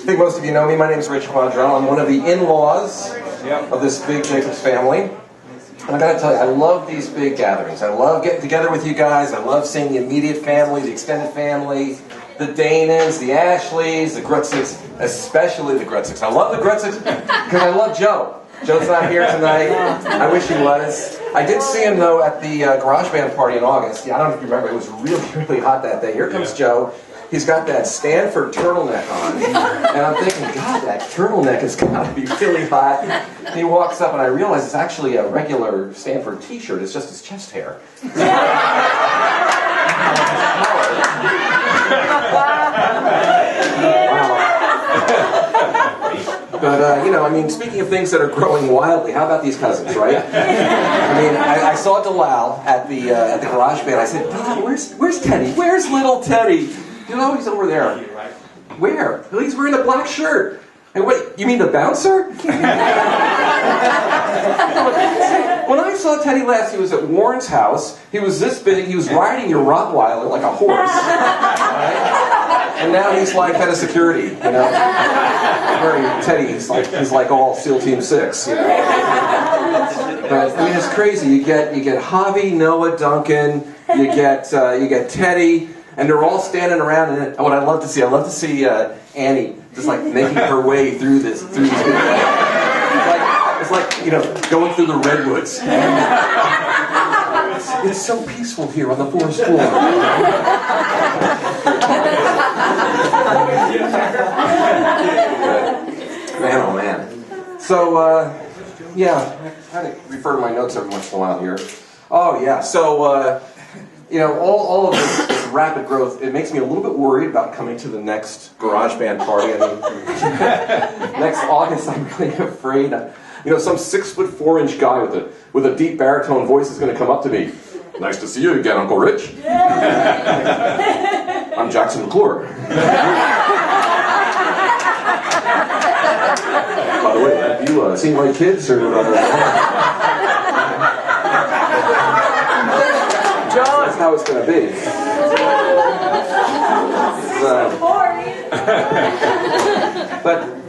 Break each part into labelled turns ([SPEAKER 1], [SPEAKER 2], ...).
[SPEAKER 1] think most of you know me. My name is Rich Quadrel. I'm one of the in-laws of this big Jacobs family. And I gotta tell you, I love these big gatherings. I love getting together with you guys. I love seeing the immediate family, the extended family, the Danas, the Ashleys, the Grutziks, especially the Grutziks. I love the Grutziks because I love Joe. Joe's not here tonight. I wish he was. I did see him, though, at the garage band party in August. Yeah, I don't know if you remember. It was really, really hot that day. Here comes Joe. He's got that Stanford turtleneck on. And I'm thinking, God, that turtleneck has got to be really hot. And he walks up, and I realize it's actually a regular Stanford t-shirt. It's just his chest hair. But, you know, I mean, speaking of things that are growing wildly, how about these cousins, right? I mean, I saw Dalal at the garage band. I said, Dalal, where's Teddy? Where's little Teddy? You know, he's over there. Where? He's wearing a black shirt. And wait, you mean the bouncer? When I saw Teddy last, he was at Warren's house. He was this big. He was riding your Rottweiler like a horse. Right? And now he's like head of security, you know. Teddy, he's like all SEAL Team 6, you know. But I mean, it's crazy. You get Javi, Noah, Duncan. You get Teddy, and they're all standing around. And what I love to see Annie just like making her way through this. It's like you know, going through the redwoods. It's so peaceful here on the forest floor. Man, oh man. So, yeah, I refer to my notes every once in a while here. Oh, yeah, so, you know, all of this rapid growth, it makes me a little bit worried about coming to the next garage band party. I mean, next August, I'm really afraid. You know, some 6'4" guy with a deep baritone voice is going to come up to me. Nice to see you again, Uncle Rich. I'm Jackson McClure. By the way, have you seen my kids? Or That's how it's going to be.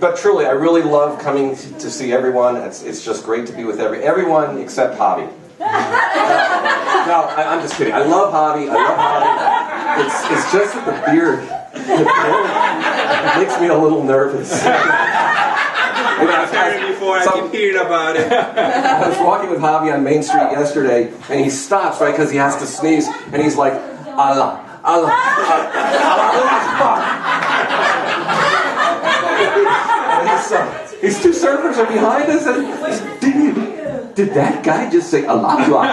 [SPEAKER 1] But truly, I really love coming to see everyone. It's just great to be with everyone except Javi. No, I'm just kidding. I love Javi. It's just that the beard makes me a little nervous.
[SPEAKER 2] I've heard it before. I keep hearing about it.
[SPEAKER 1] I was walking with Javi on Main Street yesterday, and he stops right because he has to sneeze, and he's like, Allah, Allah, these two surfers are behind us, and did that guy just say Allah Akbar?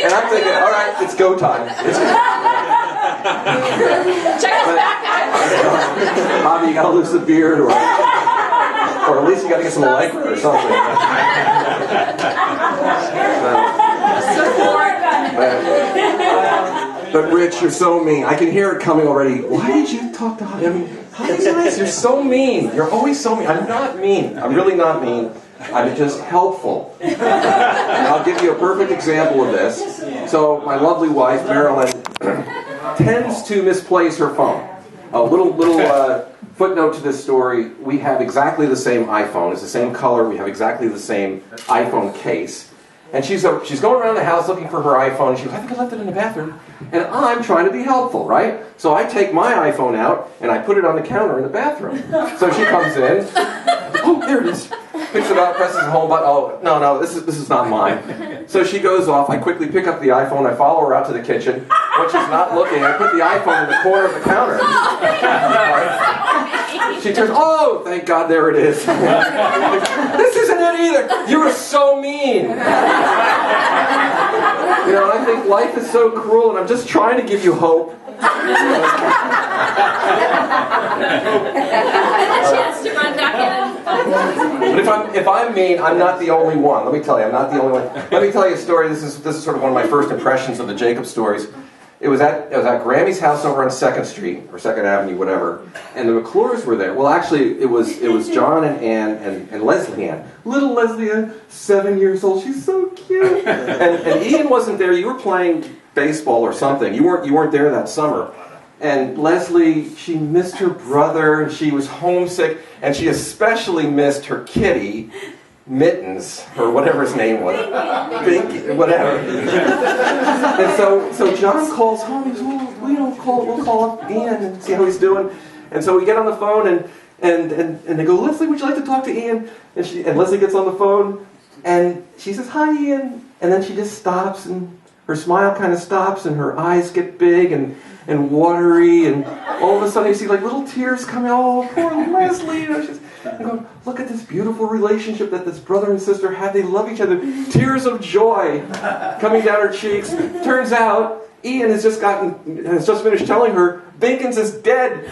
[SPEAKER 1] And I'm thinking, all right, it's go time.
[SPEAKER 3] Check us back, guys.
[SPEAKER 1] Bobby, you gotta lose the beard, or at least you gotta get some Allegra or something. But Rich, you're so mean. I can hear it coming already. Why did you talk to Javi? I mean, guys, you're so mean. You're always so mean. I'm not mean. I'm really not mean. I'm just helpful. And I'll give you a perfect example of this. So my lovely wife, Marilyn, tends to misplace her phone. A little footnote to this story. We have exactly the same iPhone. It's the same color. We have exactly the same iPhone case. And she's going around the house looking for her iPhone. And she goes, I think I left it in the bathroom. And I'm trying to be helpful, right? So I take my iPhone out and I put it on the counter in the bathroom. So she comes in. Oh, there it is. Picks it up, presses the home button. Oh, no, this is not mine. So she goes off. I quickly pick up the iPhone. I follow her out to the kitchen. When she's not looking, I put the iPhone in the corner of the counter. She turns, oh, thank God, there it is. This isn't it either. You were so mean. You know, I think life is so cruel, and I'm just trying to give you hope. But if I'm mean, I'm not the only one. Let me tell you, I'm not the only one. Let me tell you a story. This is sort of one of my first impressions of the Jacob stories. It was at Grammy's house over on 2nd Street, or 2nd Avenue, whatever, and the McClures were there. Well, actually, it was John and Ann and Leslie Ann. Little Leslie Ann, 7 years old. She's so cute. And Ian wasn't there. You were playing baseball or something. You weren't there that summer. And Leslie, she missed her brother, and she was homesick, and she especially missed her kitty, Mittens, or whatever his name was. Binky, whatever. And so John calls home. He says, we'll call up Ian and see how he's doing. And so we get on the phone, and they go, Leslie, would you like to talk to Ian? And Leslie gets on the phone, and she says, hi, Ian. And then she just stops, and her smile kind of stops, and her eyes get big and watery, and all of a sudden you see like little tears coming. Oh, poor Leslie. You know, I go, look at this beautiful relationship that this brother and sister have. They love each other. Tears of joy coming down her cheeks. Turns out Ian has just finished telling her Binkins is dead. And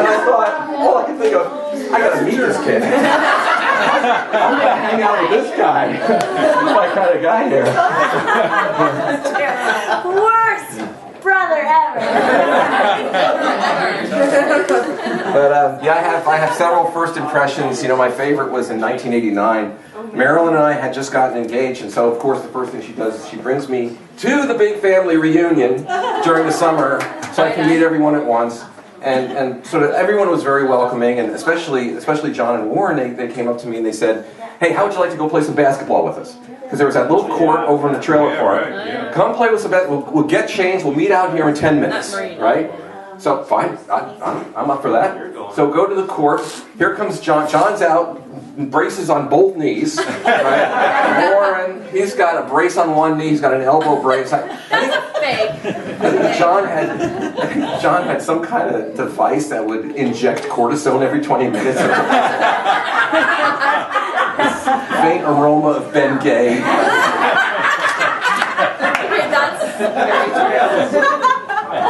[SPEAKER 1] I thought, all I could think of, I gotta meet this kid. I'm gonna hang out with this guy. He's my kind of guy here.
[SPEAKER 4] Worst brother ever.
[SPEAKER 1] But yeah, I have several first impressions. You know, my favorite was in 1989. Marilyn and I had just gotten engaged, and so of course the first thing she does is she brings me to the big family reunion during the summer, so I can meet everyone at once. And sort of everyone was very welcoming, and especially John and Warren, they came up to me and they said, hey, how would you like to go play some basketball with us? Because there was that little court over in the trailer park. Come play with some basketball. We'll get changed. We'll meet out here in 10 minutes. Right? So fine, I'm up for that. So go to the court. Here comes John. John's out, braces on both knees. Right? Warren, he's got a brace on one knee. He's got an elbow brace.
[SPEAKER 3] That's fake.
[SPEAKER 1] I think John had some kind of device that would inject cortisone every 20 minutes. Faint aroma of Bengay.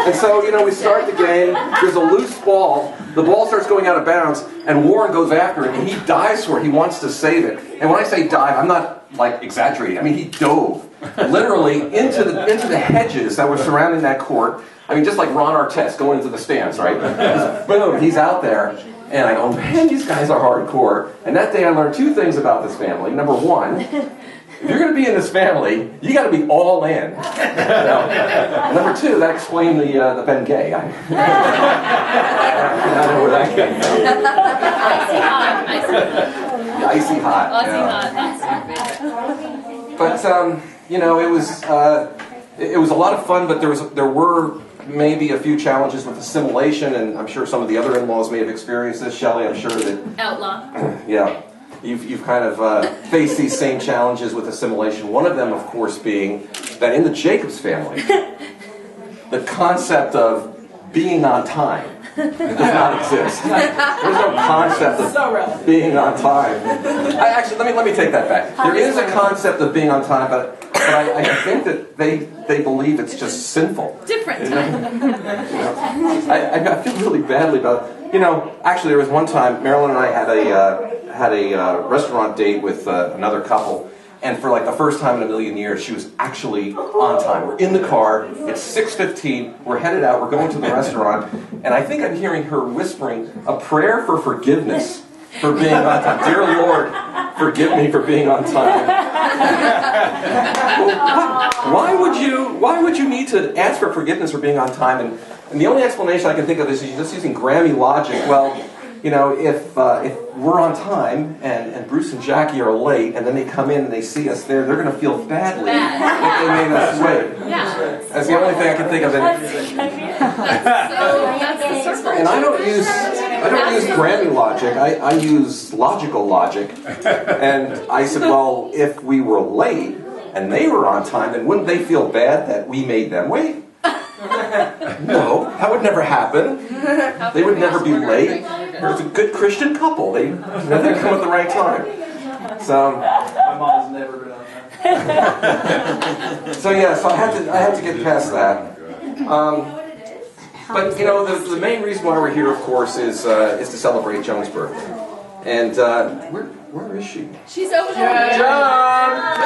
[SPEAKER 1] And so, you know, we start the game. There's a loose ball. The ball starts going out of bounds, and Warren goes after it, and he dives for it. He wants to save it. And when I say dive, I'm not like exaggerating. I mean, he dove literally into the hedges that were surrounding that court. I mean, just like Ron Artest going into the stands, right? Boom, he's out there. And I go, man, these guys are hardcore. And that day I learned two things about this family. Number one, if you're going to be in this family, you got to be all in. Number two, that explained the Bengay. I don't know where that came from. Icy hot. But you know, it was a lot of fun. But there were maybe a few challenges with assimilation, and I'm sure some of the other in-laws may have experienced this. Shelley, I'm sure that
[SPEAKER 3] Outlaw.
[SPEAKER 1] Yeah. You've kind of faced these same challenges with assimilation. One of them, of course, being that in the Jacobs family, the concept of being on time does not exist. There's no concept of being on time. Actually, let me take that back. There is a concept of being on time, but I think that they believe it's just sinful.
[SPEAKER 3] Different.
[SPEAKER 1] I feel really badly about. You know, actually, there was one time Marilyn and I had a restaurant date with another couple, and for like the first time in a million years, she was actually on time. We're in the car. It's 6:15. We're headed out. We're going to the restaurant, and I think I'm hearing her whispering a prayer for forgiveness for being on time. Dear Lord, forgive me for being on time. Why would you need to ask for forgiveness for being on time? And the only explanation I can think of is just using Grammy logic. Well, you know, if we're on time and Bruce and Jackie are late, and then they come in and they see us there, they're going to feel badly that they made us wait.
[SPEAKER 3] Yeah.
[SPEAKER 1] That's the only thing I can think of. And I don't use Grammy logic. I use logical logic. And I said, well, if we were late and they were on time, then wouldn't they feel bad that we made them wait? No, that would never happen. They would never be late. There's a good Christian couple. They come at the right time. So
[SPEAKER 2] My mom's never been on time.
[SPEAKER 1] so yeah, so I had to get past that. But you know, the main reason why we're here, of course, is to celebrate Joan's birthday. And where is she?
[SPEAKER 3] She's over there.
[SPEAKER 1] John!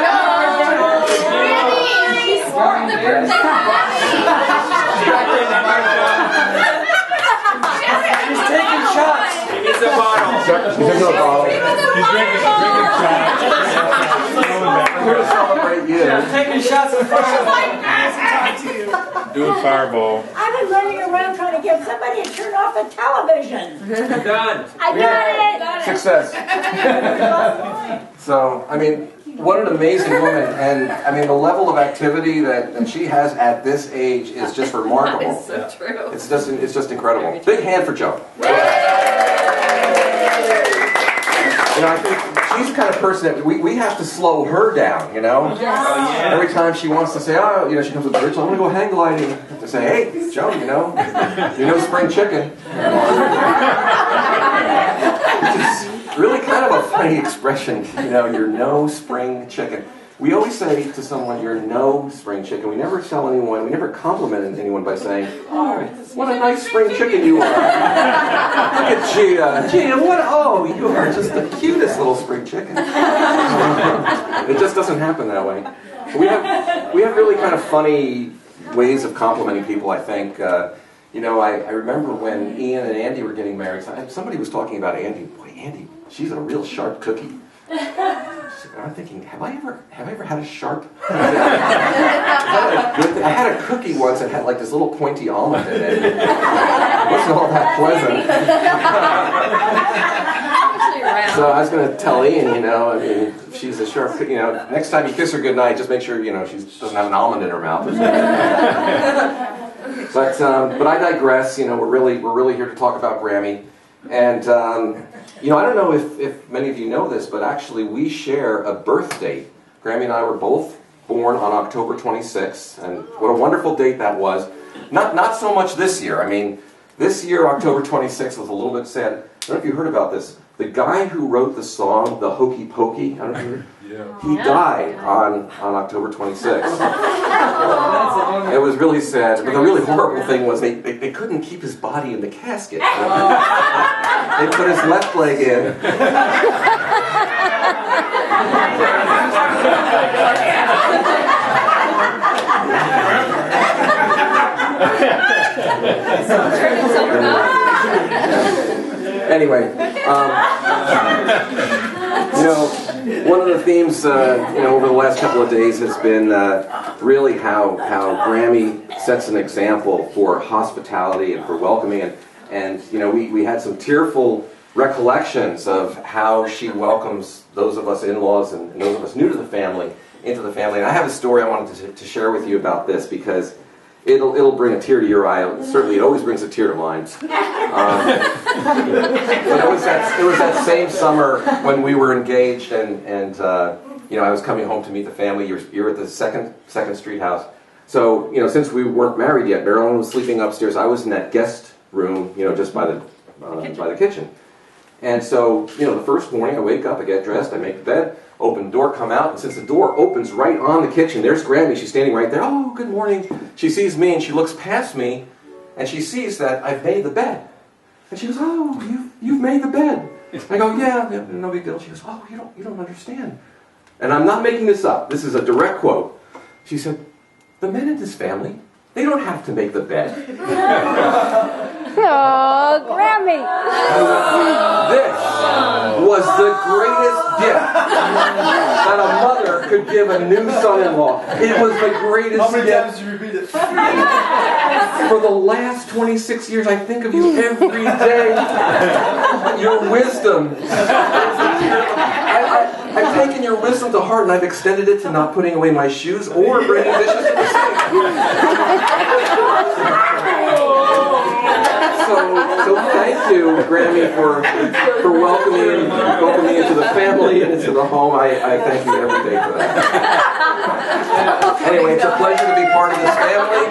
[SPEAKER 3] She's the birthday.
[SPEAKER 1] She's taking shots.
[SPEAKER 2] He needs a bottle.
[SPEAKER 1] She's taking a bottle.
[SPEAKER 3] She's drinking
[SPEAKER 1] I'm here to celebrate you.
[SPEAKER 5] taking shots of fireball.
[SPEAKER 2] Doing fireball.
[SPEAKER 4] I've been running around trying to get somebody to turn off the television.
[SPEAKER 5] Done.
[SPEAKER 4] I got it.
[SPEAKER 1] Success. So, I mean, what an amazing woman. And, I mean, the level of activity that she has at this age is just remarkable.
[SPEAKER 3] That's so true.
[SPEAKER 1] It's just incredible. Big hand for Joe. You know, I think she's the kind of person that we have to slow her down, you know? Every time she wants to say, oh, you know, she comes with Rich, I want to go hang gliding. To say, hey, Joe, you know spring chicken. Which is really kind of a funny expression, you know, you're no spring chicken. We always say to someone, you're no spring chicken. We never tell anyone, we never compliment anyone by saying, oh, what a nice spring chicken you are. Look at Gia. Gia, you are just the cutest little spring chicken. It just doesn't happen that way. We have really kind of funny ways of complimenting people, I think. You know, I remember when Ian and Andy were getting married, somebody was talking about Andy. Boy, Andy, she's a real sharp cookie. I'm thinking, have I ever had a sharp? I had a cookie once that had like this little pointy almond in it. It wasn't all that pleasant. So I was going to tell Ian, you know, I mean, if she's a sharp cookie, you know, next time you kiss her goodnight, just make sure, you know, she doesn't have an almond in her mouth. But I digress. You know, we're really here to talk about Grammy. And, you know, I don't know if many of you know this, but actually we share a birth date. Grammy and I were both born on October 26th, and what a wonderful date that was. Not so much this year. I mean, this year, October 26th, was a little bit sad. I don't know if you heard about this. The guy who wrote the song, The Hokey Pokey, I don't know if you heard. He died on October 26th. It was really sad, but the really horrible thing was they couldn't keep his body in the casket. They put his left leg in. Anyway, you know, one of the themes, you know, over the last couple of days has been really how Grammy sets an example for hospitality and for welcoming, and you know, we had some tearful recollections of how she welcomes those of us in-laws and those of us new to the family into the family. And I have a story I wanted to share with you about this because it'll bring a tear to your eye. Certainly, it always brings a tear to mine. But it was that same summer when we were engaged, and you know, I was coming home to meet the family. You were at the Second Street house. So you know, since we weren't married yet, Marilyn was sleeping upstairs. I was in that guest room, you know, just by the kitchen. And so, you know, the first morning I wake up, I get dressed, I make the bed, open the door, come out, and since the door opens right on the kitchen, there's Grammy. She's standing right there. Oh, good morning. She sees me and she looks past me and she sees that I've made the bed. And she goes, oh, you've made the bed. I go, yeah, no big deal. She goes, oh, you don't understand. And I'm not making this up. This is a direct quote. She said, the men in this family, they don't have to make the bed.
[SPEAKER 4] Oh, Grammy.
[SPEAKER 1] This was the greatest gift that a mother could give a new son-in-law. It was the greatest gift. How many times did you repeat it? For the last 26 years, I think of you every day. Your wisdom. I've taken your wisdom to heart and I've extended it to not putting away my shoes or bringing dishes to the sink. So thank you, Grammy, for welcoming me into the family and into the home. I thank you every day for that. Anyway, it's a pleasure to be part of this family.